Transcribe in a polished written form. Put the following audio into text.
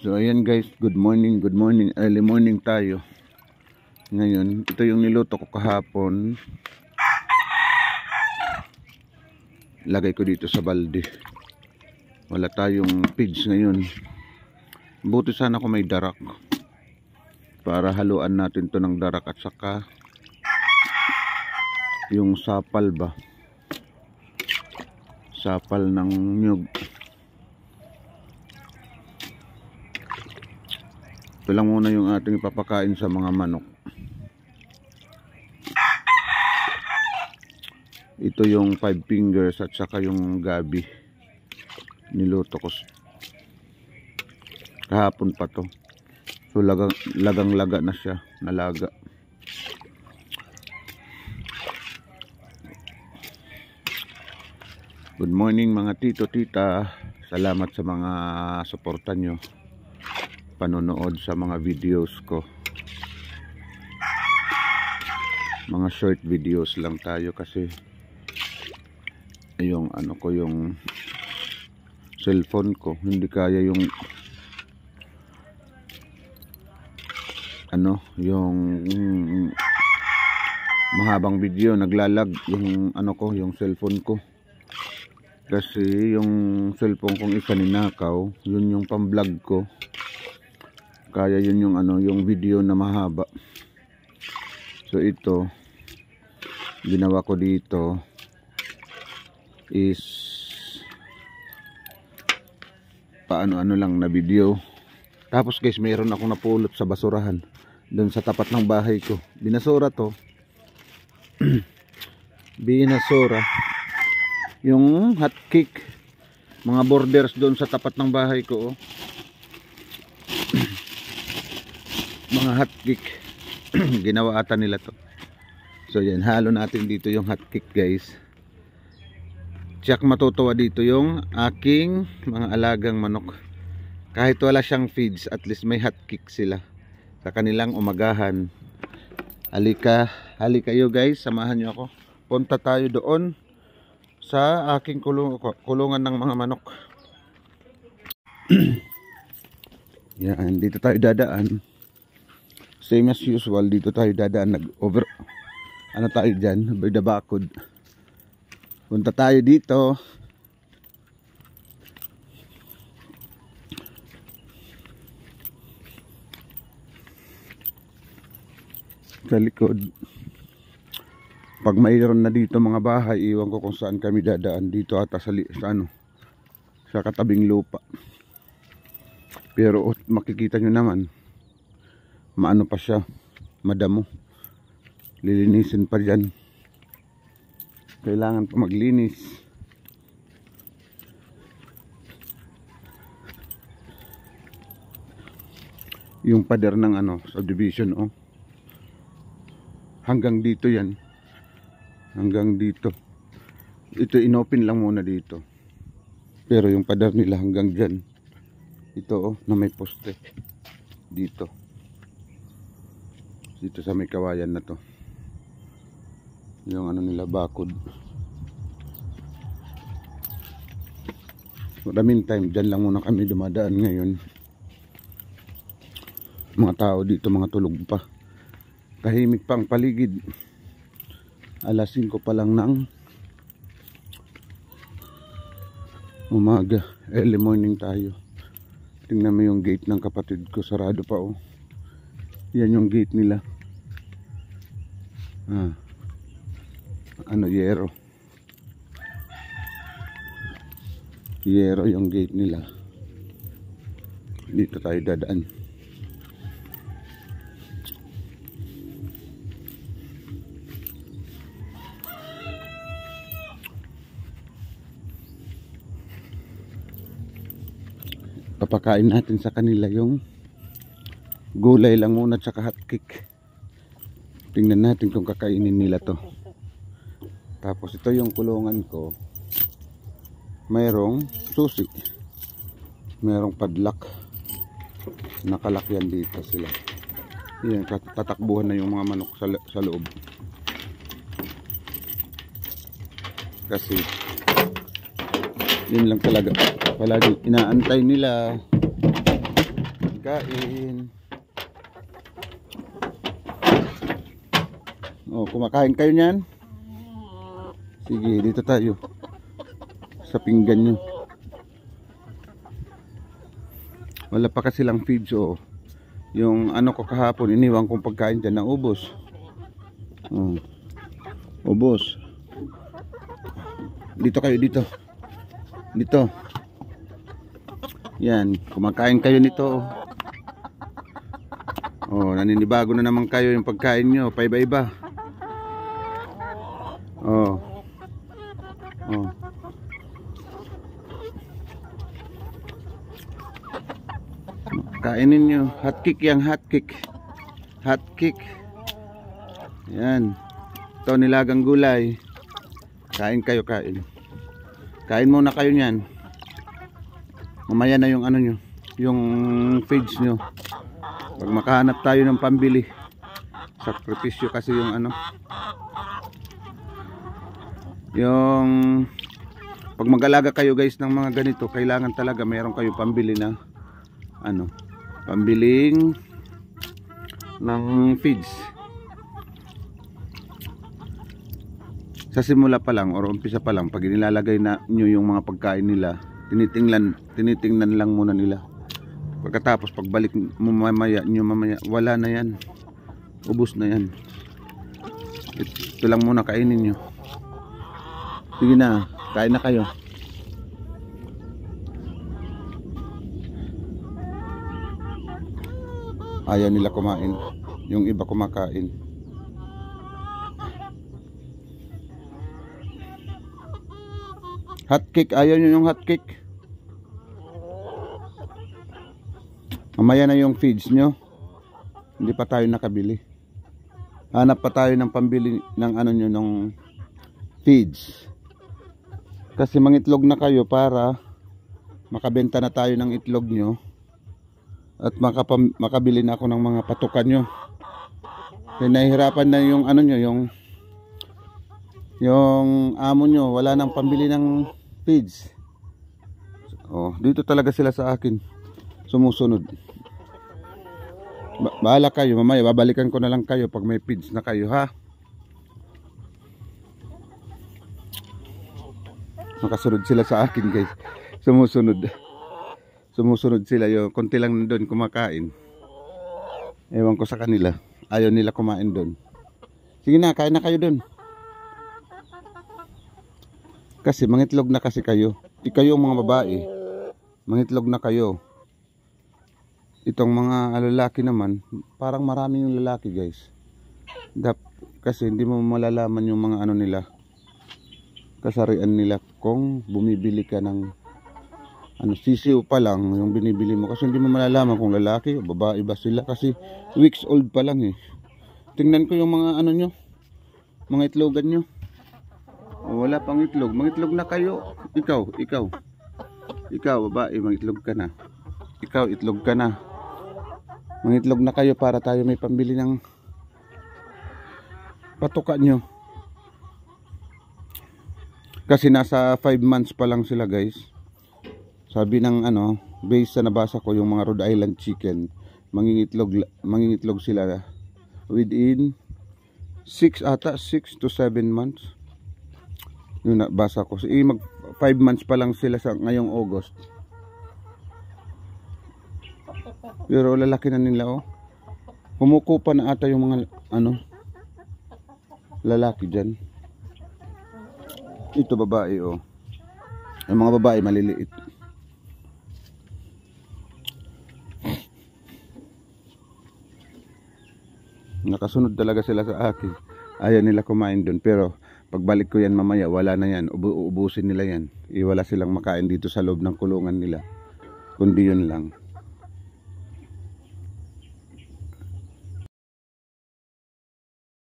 So ayan guys, good morning, early morning tayo. Ngayon, ito yung niluto ko kahapon. Lagay ko dito sa balde. Wala tayong pigs ngayon. Buti sana kung may darak. Para haluan natin to ng darak at saka yung sapal ba. Sapal ng nyug. Ito lang muna yung ating ipapakain sa mga manok. Ito yung 5 fingers at saka yung gabi. Niluto ko kahapon pa to. So lagang-laga na siya, nalaga. Good morning mga tito, tita. Salamat sa mga suporta nyo. Panonood sa mga videos ko. Mga short videos lang tayo kasi yung ano ko, yung cellphone ko hindi kaya yung ano, yung mahabang video, naglalag yung ano ko, yung cellphone ko. Kasi yung cellphone kong isa ninakaw, yun yung pang-vlog ko. Kaya yun yung ano, yung video na mahaba. So ito ginawa ko dito is paano-ano lang na video. Tapos guys, mayroon akong napulot sa basurahan doon sa tapat ng bahay ko. Binasura to. Binasura yung hot cake, mga borders doon sa tapat ng bahay ko, oh. Mga hot cake. Ginawa ata nila to. So yan, halo natin dito yung hot cake guys. Tiyak matutuwa dito yung aking mga alagang manok. Kahit wala siyang feeds, at least may hot cake sila sa kanilang umagahan. Halika kayo guys, samahan nyo ako. Punta tayo doon sa aking kulungan ng mga manok. Yan, dito tayo dadaan. Same as usual, dito tayo dadaan. Nag-over, ano tayo dyan, by the bakod. Punta tayo dito. Sa likod. Pag mayroon na dito mga bahay, iwan ko kung saan kami dadaan. Dito ata sa ano, sa katabing lupa. Pero makikita nyo naman, maano pa siya, madamo. Lilinisin pa dyan. Kailangan pa maglinis. Yung pader ng ano, subdivision, oh. Hanggang dito yan. Hanggang dito. Ito inopen lang muna dito. Pero yung pader nila hanggang dyan. Ito, oh, na may poste. Dito. Dito sa may kawayan na to. Yung ano nila, bakod. For the meantime, dyan lang muna kami dumadaan ngayon. Mga tao dito, mga tulog pa. Tahimik pang paligid. Alas 5 pa lang ng umaga. Early morning tayo. Tingnan mo yung gate ng kapatid ko, sarado pa, oh. Yan yung gate nila. Ano, yero. Yero yung gate nila. Dito tayo dadaan. Papakain natin sa kanila yung gulay lang muna at saka hot cake. Tingnan natin kung kakainin nila to. Tapos ito yung kulungan ko. Mayroong susi. Mayroong padlock. Nakalakyan dito sila. Yan, tatakbuhan na yung mga manok sa loob. Kasi yun lang talaga palagi inaantay nila Kain. Oh, kumakain kayo niyan? Sige, dito tayo. Sa pinggan nyo. Wala pa kasi lang feeds, oh. Yung ano ko kahapon, iniwan kong pagkain dyan, naubos. Oh. Ubos. Dito kayo, dito. Dito. Yan, kumakain kayo nito. Oh, naninibago na naman kayo yung pagkain nyo, paiba-iba. Oh. Oh. Kainin nyo. Hot cake yan, hot cake. Hot cake. Yan. Ito nilagang gulay. Kain kayo, kain. Kain muna kayo niyan. Mamaya na yung ano nyo, yung feeds nyo. Pag makahanap tayo ng pambili. Sakripisyo kasi yung ano. Yung pag mag-alaga kayo guys ng mga ganito, kailangan talaga mayroon kayo pambili na ano, pambiling ng feeds. Sa simula pa lang or umpisa pa lang, pag inilalagay na nyo yung mga pagkain nila, tinitingnan lang muna nila. Pagkatapos pagbalik mo mamaya, wala na yan, ubos na yan. Ito lang muna kainin nyo. Sige na, kain na kayo. Ayaw nila kumain. Yung iba kumakain. Hot cake, ayaw nyo yung hot cake. Mamaya na yung feeds nyo. Hindi pa tayo nakabili. Hanap pa tayo ng pambili ng ano nyo, ng feeds. Kasi mangitlog na kayo para makabenta na tayo ng itlog nyo. At makabili na ako ng mga patukan nyo. Kaya nahihirapan na yung ano nyo, yung amo nyo, wala nang pambili ng feeds. Oh, dito talaga sila sa akin sumusunod. Bahala kayo, mamaya babalikan ko na lang kayo pag may feeds na kayo, ha. Nakasunod sila sa akin guys. Sumusunod sila, yung konti lang doon kumakain. Ewan ko sa kanila, ayaw nila kumain doon. Sige na, kain na kayo doon. Kasi mangitlog na kasi kayo. Ikayo mga babae, mangitlog na kayo. Itong mga lalaki naman, parang marami yung lalaki guys. Kasi hindi mo malalaman yung mga ano nila, kasarian nila kung bumibili ka ng ano, sisiw pa lang yung binibili mo, kasi hindi mo malalaman kung lalaki o babae ba sila, kasi weeks old pa lang eh. Tingnan ko yung mga ano nyo, mga itlogan nyo. O, wala pang itlog, mangitlog na kayo. Ikaw babae, mangitlog ka na. Ikaw, itlog ka na. Mangitlog na kayo para tayo may pambili ng patuka nyo. Kasi nasa 5 months pa lang sila guys. Sabi ng ano, based sa nabasa ko, yung mga Rhode Island chicken, mangingitlog sila within 6 to 7 months. Yun nabasa ko. Mag 5 months pa lang sila sa ngayong August. Pero lalaki na nila, oh. Kumukupa na ata yung mga ano, lalaki dyan. Ito babae, oh. Yung mga babae maliliit. Nakasunod talaga sila sa akin. Ayaw nila kumain doon. Pero pagbalik ko yan mamaya, wala na yan. Uubusin nila yan. Wala silang makain dito sa loob ng kulungan nila. Kundi yun lang.